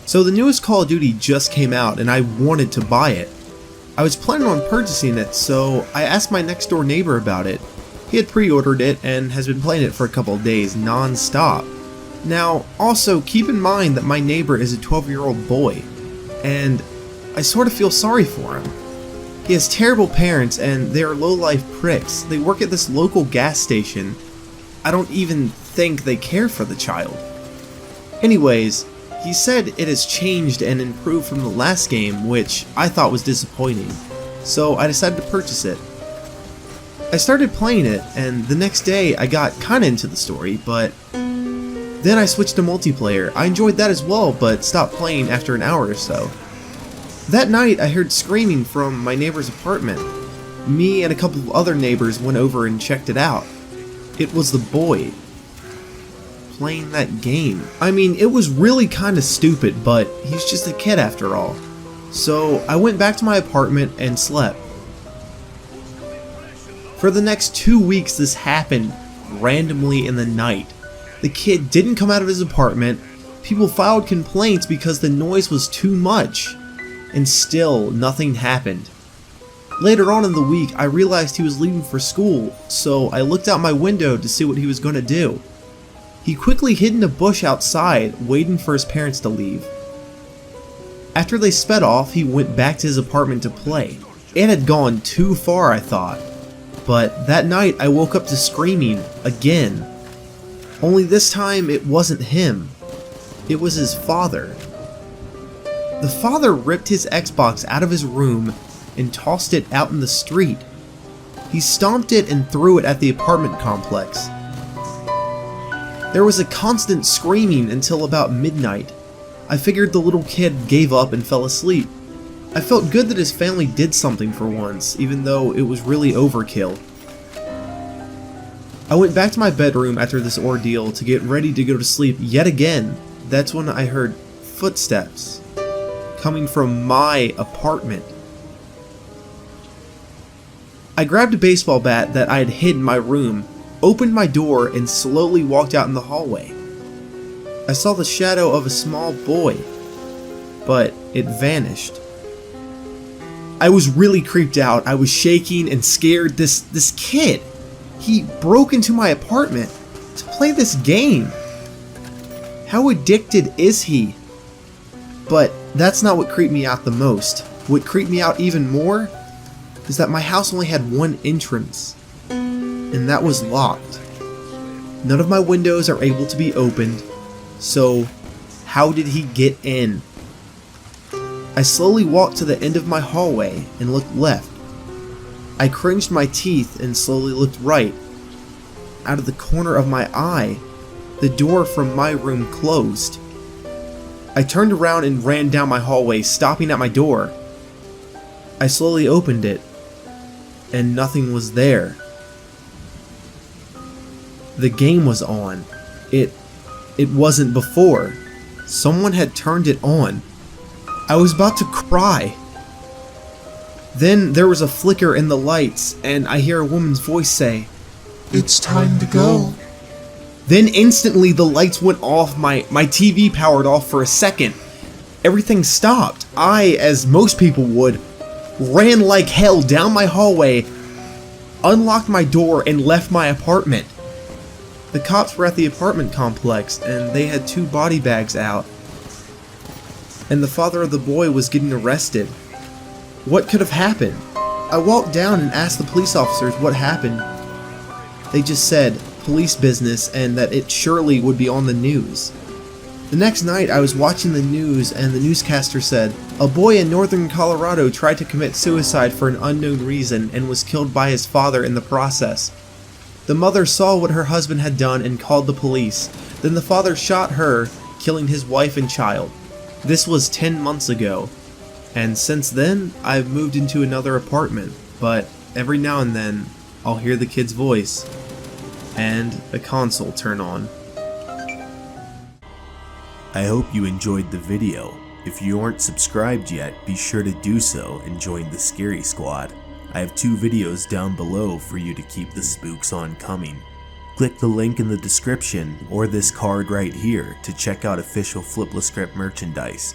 So the newest Call of Duty just came out and I wanted to buy it. I was planning on purchasing it, so I asked my next door neighbor about it. He had pre-ordered it and has been playing it for a couple of days non-stop. Now, also keep in mind that my neighbor is a 12-year-old boy, and I sort of feel sorry for him. He has terrible parents and they are low-life pricks. They work at this local gas station. I don't even think they care for the child. Anyways, he said it has changed and improved from the last game, which I thought was disappointing, so I decided to purchase it. I started playing it, and the next day I got kinda into the story, but then I switched to multiplayer. I enjoyed that as well, but stopped playing after an hour or so. That night I heard screaming from my neighbor's apartment. Me and a couple of other neighbors went over and checked it out. It was the boy playing that game. I mean, it was really kinda stupid, but he's just a kid after all. So I went back to my apartment and slept. For the next 2 weeks this happened randomly in the night. The kid didn't come out of his apartment, people filed complaints because the noise was too much, and still nothing happened. Later on in the week I realized he was leaving for school, so I looked out my window to see what he was going to do. He quickly hid in a bush outside, waiting for his parents to leave. After they sped off, he went back to his apartment to play. It had gone too far, I thought. But that night I woke up to screaming again. Only this time it wasn't him. It was his father. The father ripped his Xbox out of his room and tossed it out in the street. He stomped it and threw it at the apartment complex. There was a constant screaming until about midnight. I figured the little kid gave up and fell asleep. I felt good that his family did something for once, even though it was really overkill. I went back to my bedroom after this ordeal to get ready to go to sleep yet again. That's when I heard footsteps coming from my apartment. I grabbed a baseball bat that I had hid in my room, opened my door, and slowly walked out in the hallway. I saw the shadow of a small boy, but it vanished. I was really creeped out. I was shaking and scared. This kid, he broke into my apartment to play this game. How addicted is he? But that's not what creeped me out the most. What creeped me out even more is that my house only had one entrance, and that was locked. None of my windows are able to be opened, so how did he get in? I slowly walked to the end of my hallway and looked left. I cringed my teeth and slowly looked right. Out of the corner of my eye, the door from my room closed. I turned around and ran down my hallway, stopping at my door. I slowly opened it, and nothing was there. The game was on. It wasn't before. Someone had turned it on. I was about to cry. Then there was a flicker in the lights, and I hear a woman's voice say, "It's time to go." Then instantly the lights went off, my TV powered off for a second. Everything stopped. I, as most people would, ran like hell down my hallway, unlocked my door, and left my apartment. The cops were at the apartment complex, and they had 2 body bags out. And the father of the boy was getting arrested. What could have happened? I walked down and asked the police officers what happened. They just said, police business, and that it surely would be on the news. The next night I was watching the news and the newscaster said, a boy in northern Colorado tried to commit suicide for an unknown reason and was killed by his father in the process. The mother saw what her husband had done and called the police. Then the father shot her, killing his wife and child. This was 10 months ago, and since then I've moved into another apartment, but every now and then I'll hear the kid's voice and a console turn on. I hope you enjoyed the video. If you aren't subscribed yet, be sure to do so and join the Scary Squad. I have 2 videos down below for you to keep the spooks on coming. Click the link in the description or this card right here to check out official FlipLaScript merchandise.